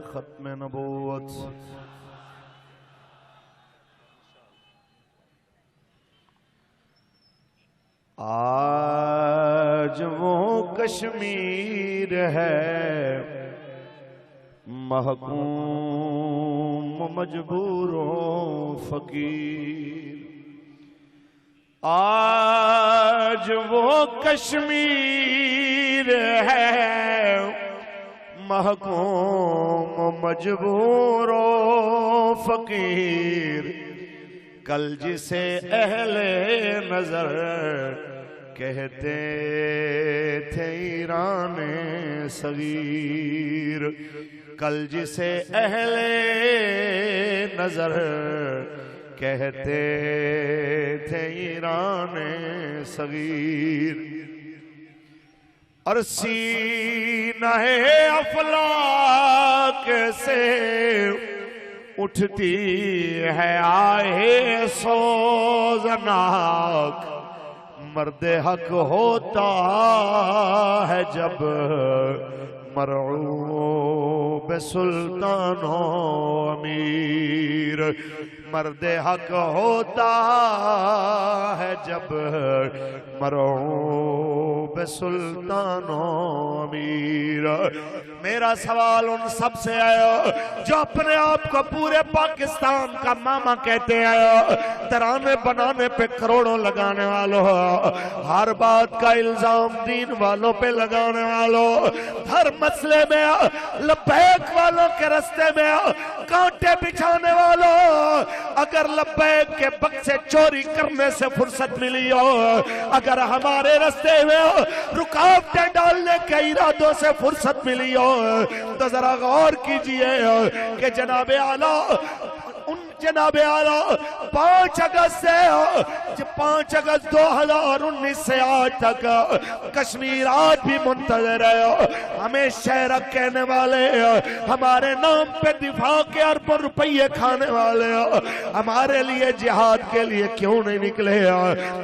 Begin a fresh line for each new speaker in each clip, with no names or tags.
ختم نبوت آج وہ کشمیر ہے محکوم مجبور و فقیر آج وہ کشمیر ہے محکوم مجبور و فقیر کل جسے اہل نظر کہتے تھے ایران صغیر کل جسے اہل نظر کہتے تھے ایران صغیر اور سینہ افلاک سے اٹھتی ہے آہے سوزناک مرد حق ہوتا ہے جب مرعوب سلطان و امیر مرد حق ہوتا ہے جب مرعوب سلطان و امیر میرا سوال ان سب سے آیا جو اپنے آپ کو پورے پاکستان کا ماما کہتے ہیں ترانے بنانے پہ کروڑوں لگانے والوں ہر بات کا الزام دین والوں پہ لگانے والوں ہر مسئلے میں لبیک والوں کے رستے میں کانٹے بچھانے والوں اگر لبیک کے بکسے چوری کرنے سے فرصت ملی ہو اگر ہمارے رستے میں رکاوٹیں ڈالنے کے ارادوں سے فرصت ملی ہو تو ذرا غور کیجئے کہ جناب اعلیٰ 5 اگست سے 5 اگست 2019 سے آج تک کشمیر آج بھی منتظر ہے ہمیں شہرک کہنے والے ہمارے نام پہ دفاع کے اربوں روپیے کھانے والے ہمارے لیے جہاد کے لیے کیوں نہیں نکلے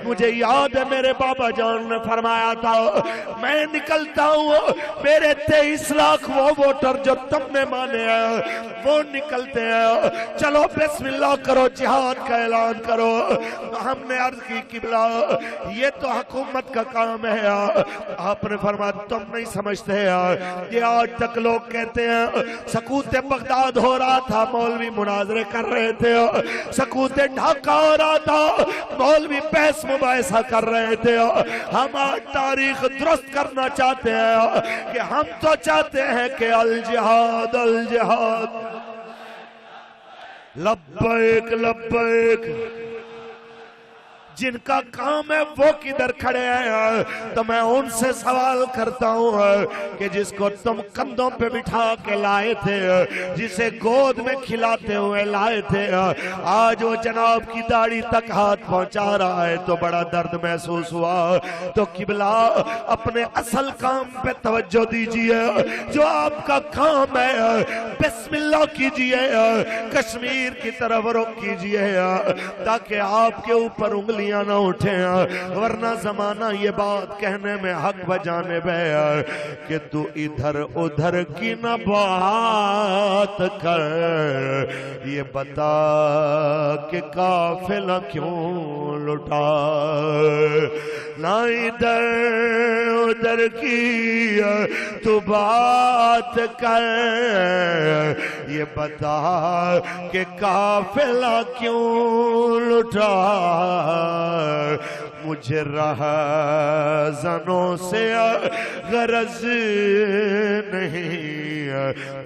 مجھے یاد ہے میرے بابا جان نے فرمایا تھا میں نکلتا ہوں میرے 23 لاکھ وہ ووٹر جو تم نے مانے ہیں وہ نکلتے ہیں چلو بسم اللہ کرو جہاد کا اعلان کرو ہم نے عرض کی قبلہ یہ تو حکومت کا کام ہے آپ نے فرمایا تم نہیں سمجھتے یہ آج تک لوگ کہتے ہیں سکوت بغداد ہو رہا تھا مولوی مناظرے کر رہے تھے سکوت ڈھاکہ ہو رہا تھا مولوی بحث مباحثہ کر رہے تھے ہم آج تاریخ درست کرنا چاہتے ہیں کہ ہم تو چاہتے ہیں کہ الجہاد الجہاد لبیک لبیک جن کا کام ہے وہ کدھر کھڑے ہیں تو میں ان سے سوال کرتا ہوں کہ جس کو تم کندھوں پہ بٹھا کے لائے تھے جسے گود میں کھلاتے ہوئے لائے تھے آج وہ جناب کی داڑھی تک ہاتھ پہنچا رہا ہے تو بڑا درد محسوس ہوا تو قبلہ اپنے اصل کام پہ توجہ دیجئے جو آپ کا کام ہے بسم اللہ کیجئے کشمیر کی طرف رخ کیجئے تاکہ آپ کے اوپر انگلی نہ اٹھیں ورنہ زمانہ یہ بات کہنے میں حق بجانب ہے کہ تو ادھر ادھر کی نہ بات کر یہ بتا کہ قافلہ کیوں لٹا نہ ادھر ادھر کی تو بات کر یہ بتا کہ قافلہ کیوں لٹا مجھے رہزنوں سے غرض نہیں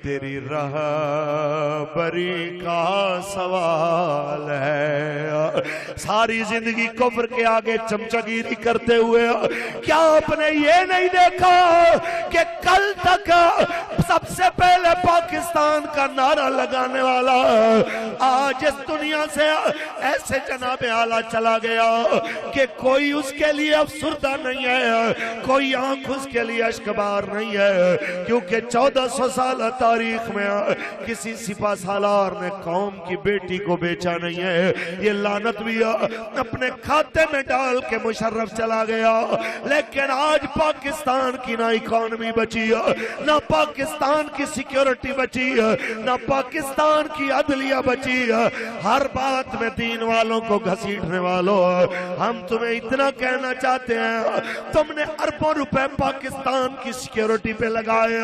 تیری رہبری کا سوال ہے ساری زندگی کفر کے آگے چمچگیری کرتے ہوئے کیا آپ نے یہ نہیں دیکھا کہ کل تک سب سے پہلے پاکستان کا نعرہ لگانے والا آج اس دنیا سے ایسے جناب اعلیٰ چلا گیا کہ کوئی اس کے لیے افسردہ نہیں ہے کوئی آنکھ اس کے لیے اشکبار نہیں ہے کیونکہ 1400 سالہ تاریخ میں کسی سپہ سالار نے قوم کی بیٹی کو بیچا نہیں ہے یہ لعنت بھی اپنے کھاتے میں ڈال کے مشرف چلا گیا لیکن آج پاکستان کی نہ اکانومی بچی نہ پاکستان کی سیکیورٹی بچی بچی نہ پاکستان کی عدلیہ بچی، ہر بات میں دین والوں کو گھسیٹنے والوں، ہم تمہیں اتنا کہنا چاہتے ہیں، تم نے اربوں روپے پاکستان کی سیکیورٹی پہ لگائے،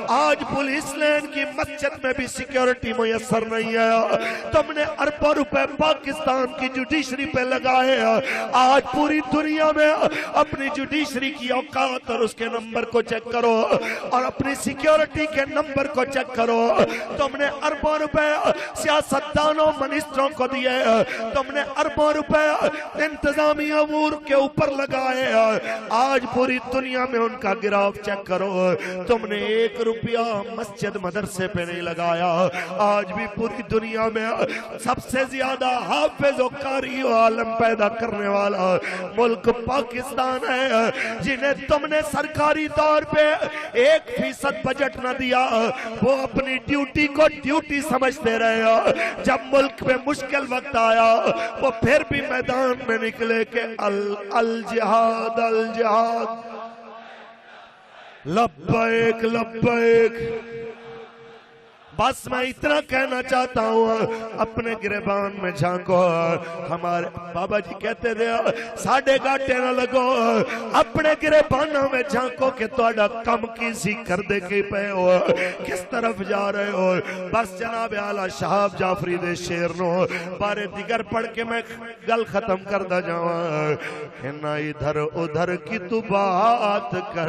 آج پولیس لین کی مسجد میں بھی سیکیورٹی میسر نہیں ہے، تم نے اربوں روپے پاکستان کی جوڈیشری پہ لگائے، آج پوری دنیا میں اپنی جوڈیشری کی اوقات اور اس کے نمبر کو چیک کرو اور اپنی سیکیورٹی کے نمبر کو چیک کرو، تم نے اربوں روپے سیاستدانوں منسٹروں کو دیے، تم نے اربوں روپے انتظامی امور کے اوپر لگائے، آج پوری دنیا میں ان کا گراف چیک کرو، تم نے 1 روپیہ مسجد مدرسے پہ نہیں لگایا، آج بھی پوری دنیا میں سب سے زیادہ حافظ و قاری و عالم پیدا کرنے والا ملک پاکستان ہے، جنہیں تم نے سرکاری طور پہ 1% بجٹ نہ دیا، وہ اپنی ڈیوٹی کو ڈیوٹی سمجھتے رہے، جب ملک میں مشکل وقت آیا وہ پھر بھی میدان میں نکلے کہ الجہاد الجہاد، لبیک لبیک۔ بس میں اتنا کہنا چاہتا ہوں، اپنے گریبان میں جھانکو، ہمارے بابا جی کہتے تھے ساڑھے گاٹے نہ لگو، اپنے گریبانوں میں جھانکو کہ توڑا کم کسی کر دے کے پہ ہو، کس طرف جا رہے ہو۔ بس جناب اعلیٰ شہاب جعفری دے شیر نو بارے دیگر پڑھ کے میں گل ختم کر دا جاؤں کہ نہ ادھر ادھر کی تو بات کر،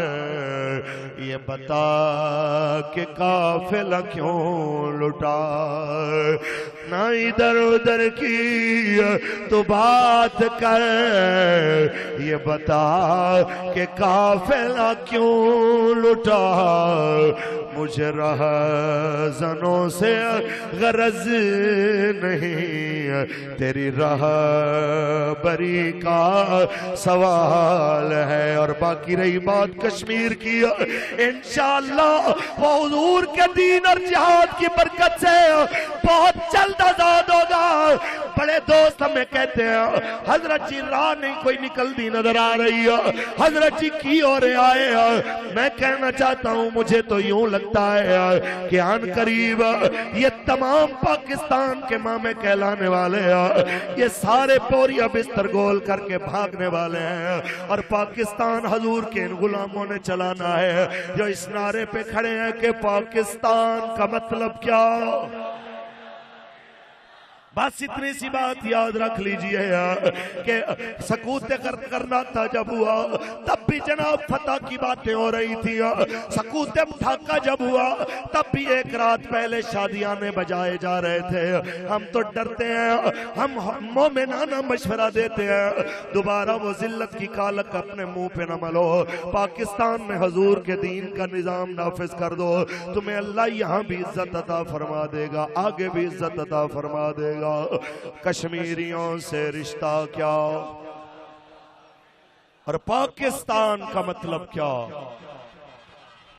یہ بتا کہ قافلہ کیوں لٹا، نہ ادھر ادھر کی تو بات کر، یہ بتا کہ قافلہ کیوں لٹا، مجھے رہزنوں سے غرض نہیں، تیری رہبری کا سوال ہے۔ اور باقی رہی بات کشمیر کی، انشاءاللہ وہ حضور کے دین اور جہاد کی برکت سے بہت جلد آزاد ہوگا۔ بڑے دوست ہمیں کہتے ہیں حضرت جی راہ نہیں کوئی نکل دی نظر آ رہی ہے، حضرت جی کی اور آئے ہیں، میں کہنا چاہتا ہوں مجھے تو یوں لگتا ہے کہ آن قریب یہ تمام پاکستان کے مامے کہلانے والے ہیں، یہ سارے پوریا بستر گول کر کے بھاگنے والے ہیں، اور پاکستان حضور کے ان غلاموں نے چلانا ہے جو اس نعرے پہ کھڑے ہیں کہ پاکستان کا مطلب کیا۔ بس اتنی سی بات یاد رکھ لیجئے کہ سکوت کرنا تھا جب ہوا تب بھی جناب فتح کی باتیں ہو رہی تھی، سکوت ڈھاکہ جب ہوا تب بھی ایک رات پہلے شادیانے بجائے جا رہے تھے۔ ہم تو ڈرتے ہیں، ہم مومنانہ مشورہ دیتے ہیں دوبارہ وہ ذلت کی کالک اپنے منہ پہ نہ ملو، پاکستان میں حضور کے دین کا نظام نافذ کر دو، تمہیں اللہ یہاں بھی عزت عطا فرما دے گا، آگے بھی عزت عطا فرما دے گا۔ کشمیریوں سے رشتہ کیا اور پاکستان کا مطلب کیا؟